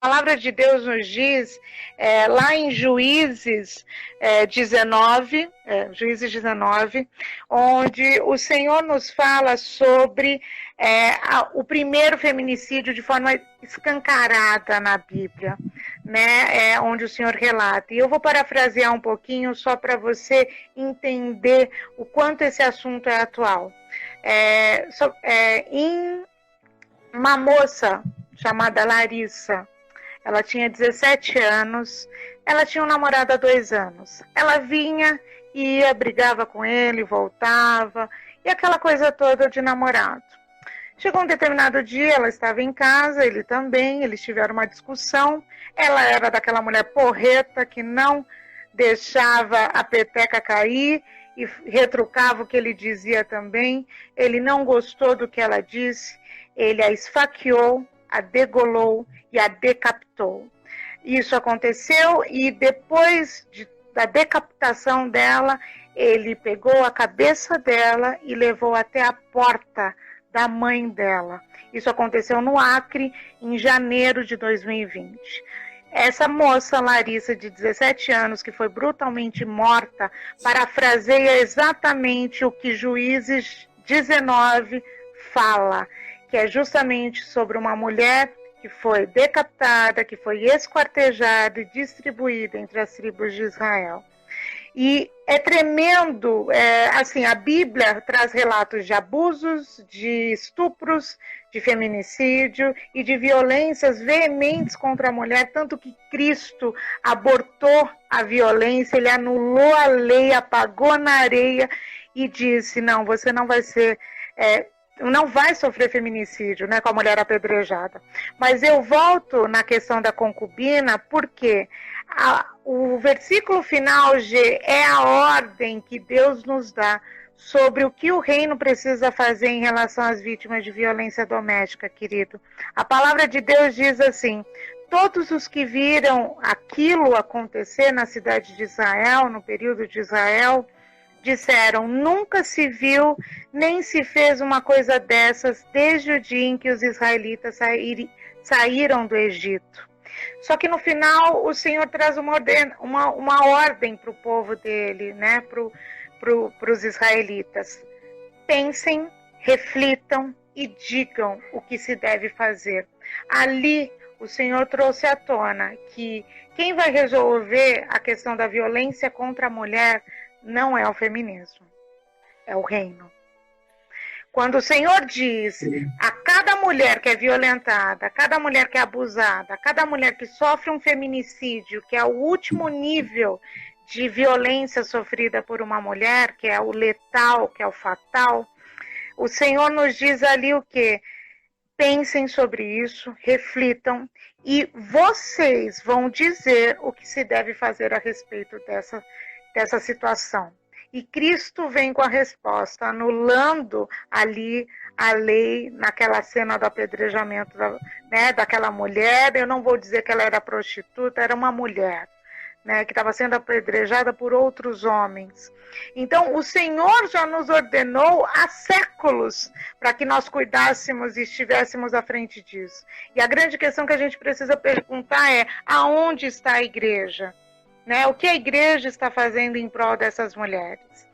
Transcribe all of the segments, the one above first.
A palavra de Deus nos diz, lá em Juízes 19, Juízes 19, onde o Senhor nos fala sobre o primeiro feminicídio de forma escancarada na Bíblia, né? Onde o Senhor relata. E eu vou parafrasear um pouquinho só para você entender o quanto esse assunto é atual. Em uma moça chamada Larissa, ela tinha 17 anos, ela tinha um namorado há 2 anos. Ela vinha, ia, brigava com ele, voltava, e aquela coisa toda de namorado. Chegou um determinado dia, ela estava em casa, ele também, eles tiveram uma discussão. Ela era daquela mulher porreta que não deixava a peteca cair e retrucava o que ele dizia também. Ele não gostou do que ela disse, ele a esfaqueou, a degolou e a decapitou. Isso aconteceu e depois da decapitação dela, ele pegou a cabeça dela e levou até a porta da mãe dela. Isso aconteceu no Acre, em janeiro de 2020. Essa moça, Larissa, de 17 anos, que foi brutalmente morta, parafraseia exatamente o que Juízes 19 fala, que é justamente sobre uma mulher que foi decapitada, que foi esquartejada e distribuída entre as tribos de Israel. E é tremendo, assim, a Bíblia traz relatos de abusos, de estupros, de feminicídio e de violências veementes contra a mulher, tanto que Cristo abortou a violência, ele anulou a lei, apagou na areia e disse, não, você não vai ser... não vai sofrer feminicídio, né, com a mulher apedrejada. Mas eu volto na questão da concubina, porque o versículo final, G, é a ordem que Deus nos dá sobre o que o reino precisa fazer em relação às vítimas de violência doméstica, querido. A palavra de Deus diz assim: todos os que viram aquilo acontecer na cidade de Israel, no período de Israel, disseram, nunca se viu nem se fez uma coisa dessas desde o dia em que os israelitas saíram do Egito. Só que no final o Senhor traz uma ordem para o povo dele, né? Para os israelitas. Pensem, reflitam e digam o que se deve fazer. Ali o Senhor trouxe à tona que quem vai resolver a questão da violência contra a mulher não é o feminismo, é o reino. Quando o Senhor diz a cada mulher que é violentada, a cada mulher que é abusada, a cada mulher que sofre um feminicídio, que é o último nível de violência sofrida por uma mulher, que é o letal, que é o fatal, o Senhor nos diz ali o quê? Pensem sobre isso, reflitam e vocês vão dizer o que se deve fazer a respeito dessa situação. E Cristo vem com a resposta, anulando ali a lei, naquela cena do apedrejamento daquela mulher. Eu não vou dizer que ela era prostituta, era uma mulher, né, que estava sendo apedrejada por outros homens. Então, o Senhor já nos ordenou há séculos para que nós cuidássemos e estivéssemos à frente disso. E a grande questão que a gente precisa perguntar é: aonde está a igreja? Né? O que a igreja está fazendo em prol dessas mulheres?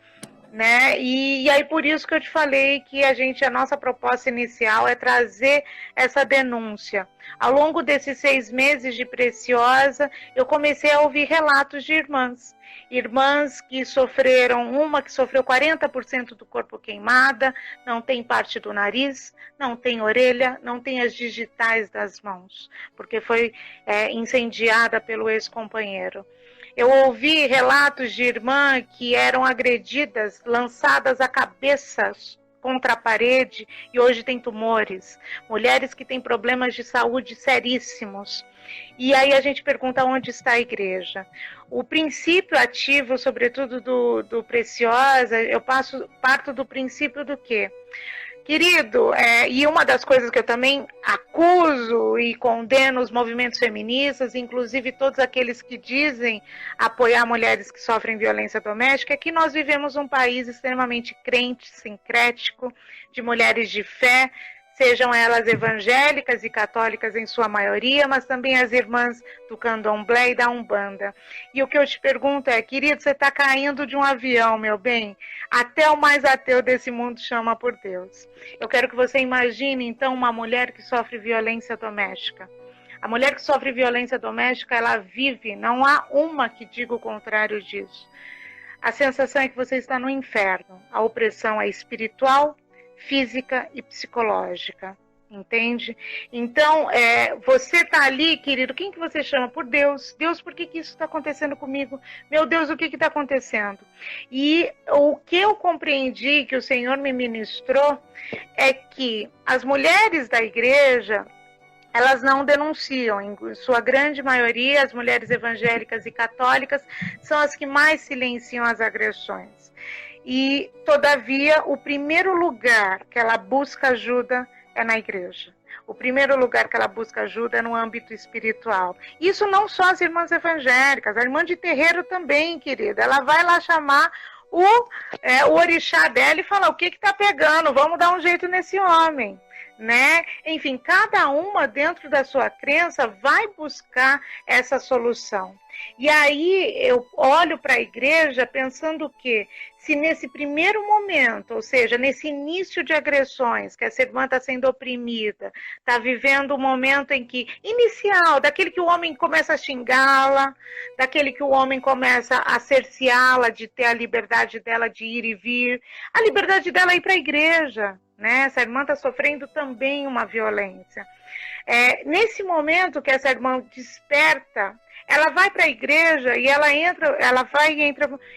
Né? E aí por isso que eu te falei que a nossa proposta inicial é trazer essa denúncia. Ao longo desses 6 meses de Preciosa, eu comecei a ouvir relatos de irmãs que sofreram, uma que sofreu 40% do corpo queimada, não tem parte do nariz, não tem orelha, não tem as digitais das mãos, porque foi incendiada pelo ex-companheiro. Eu ouvi relatos de irmã que eram agredidas, lançadas a cabeças contra a parede e hoje tem tumores. Mulheres que têm problemas de saúde seríssimos. E aí a gente pergunta onde está a igreja. O princípio ativo, sobretudo do Preciosa, eu parto do princípio do quê? Querido, e uma das coisas que eu também acuso e condeno os movimentos feministas, inclusive todos aqueles que dizem apoiar mulheres que sofrem violência doméstica, é que nós vivemos um país extremamente crente, sincrético, de mulheres de fé, sejam elas evangélicas e católicas em sua maioria, mas também as irmãs do candomblé e da Umbanda. E o que eu te pergunto é, querido, você está caindo de um avião, meu bem? Até o mais ateu desse mundo chama por Deus. Eu quero que você imagine, então, uma mulher que sofre violência doméstica. A mulher que sofre violência doméstica, ela vive, não há uma que diga o contrário disso. A sensação é que você está no inferno. A opressão é espiritual, física e psicológica, entende? Então, você está ali, querido, quem que você chama? Por Deus. Deus, por que isso está acontecendo comigo? Meu Deus, o que está acontecendo? E o que eu compreendi, que o Senhor me ministrou, é que as mulheres da igreja, elas não denunciam, em sua grande maioria, as mulheres evangélicas e católicas são as que mais silenciam as agressões. E, todavia, o primeiro lugar que ela busca ajuda é na igreja. O primeiro lugar que ela busca ajuda é no âmbito espiritual. Isso não só as irmãs evangélicas, a irmã de terreiro também, querida. Ela vai lá chamar o orixá dela e falar, o que está pegando? Vamos dar um jeito nesse homem. Né? Enfim, cada uma dentro da sua crença vai buscar essa solução. E aí eu olho para a igreja pensando que se nesse primeiro momento, ou seja, nesse início de agressões, que essa irmã está sendo oprimida, está vivendo um momento em que, inicial, daquele que o homem começa a xingá-la, daquele que o homem começa a cerceá-la de ter a liberdade dela de ir e vir, a liberdade dela é ir para a igreja. Né? Essa irmã está sofrendo também uma violência. Nesse momento que essa irmã desperta, ela vai para a igreja e ela entra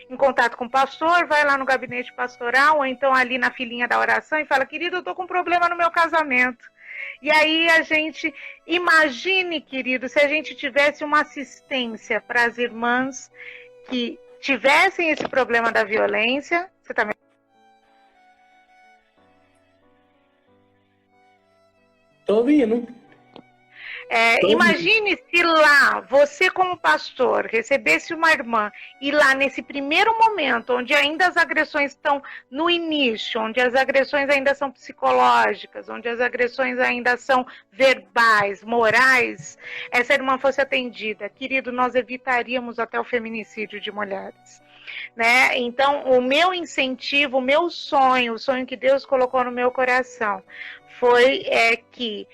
em contato com o pastor, vai lá no gabinete pastoral, ou então ali na filinha da oração e fala, querido, eu estou com um problema no meu casamento. E aí a gente, imagine, querido, se a gente tivesse uma assistência para as irmãs que tivessem esse problema da violência, você também Tô ouvindo. Imagine se lá, você como pastor, recebesse uma irmã e lá nesse primeiro momento, onde ainda as agressões estão no início, onde as agressões ainda são psicológicas, onde as agressões ainda são verbais, morais, essa irmã fosse atendida. Querido, nós evitaríamos até o feminicídio de mulheres. Né? Então, o meu incentivo, o meu sonho, o sonho que Deus colocou no meu coração foi que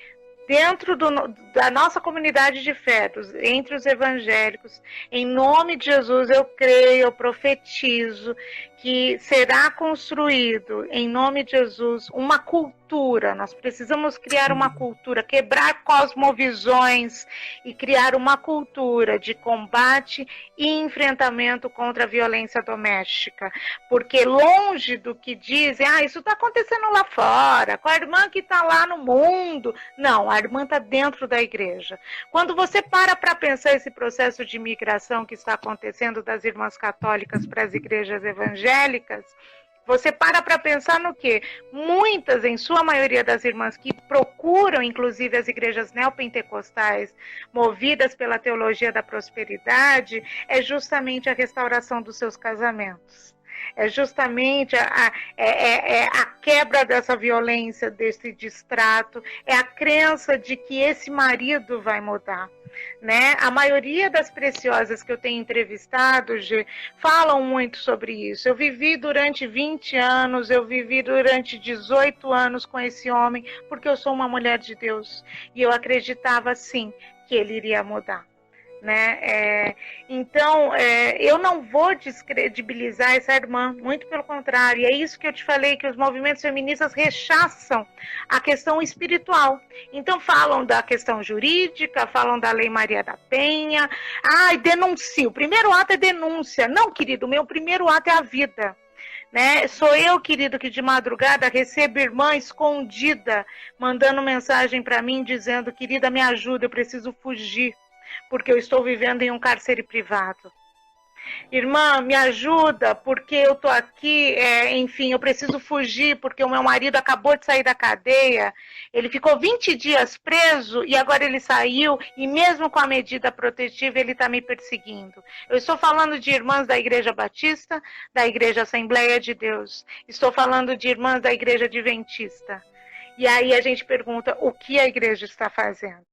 dentro da nossa comunidade de fé, entre os evangélicos, em nome de Jesus, eu creio, eu profetizo que será construído, em nome de Jesus, uma cultura. Nós precisamos criar uma cultura, quebrar cosmovisões e criar uma cultura de combate e enfrentamento contra a violência doméstica. Porque longe do que dizem, isso está acontecendo lá fora, com a irmã que está lá no mundo. Não, a irmã está dentro da igreja. Quando você para pensar esse processo de migração que está acontecendo das irmãs católicas para as igrejas evangélicas, você para pensar no quê? Muitas, em sua maioria das irmãs que procuram, inclusive as igrejas neopentecostais, movidas pela teologia da prosperidade, é justamente a restauração dos seus casamentos. É justamente a quebra dessa violência, desse distrato, é a crença de que esse marido vai mudar. Né? A maioria das preciosas que eu tenho entrevistado, Gê, falam muito sobre isso. Eu vivi durante 20 anos, eu vivi durante 18 anos com esse homem, porque eu sou uma mulher de Deus. E eu acreditava, sim, que ele iria mudar. Né? Então, eu não vou descredibilizar essa irmã, muito pelo contrário, e é isso que eu te falei, que os movimentos feministas rechaçam a questão espiritual. Então falam da questão jurídica, falam da Lei Maria da Penha, denuncia, o primeiro ato é denúncia. Não, querido, o meu primeiro ato é a vida. Né? Sou eu, querido, que de madrugada recebo irmã escondida, mandando mensagem para mim, dizendo, querida, me ajuda, eu preciso fugir, porque eu estou vivendo em um cárcere privado. Irmã, me ajuda, porque eu estou aqui, enfim, eu preciso fugir, porque o meu marido acabou de sair da cadeia, ele ficou 20 dias preso e agora ele saiu, e mesmo com a medida protetiva ele está me perseguindo. Eu estou falando de irmãs da Igreja Batista, da Igreja Assembleia de Deus, estou falando de irmãs da Igreja Adventista. E aí a gente pergunta o que a igreja está fazendo.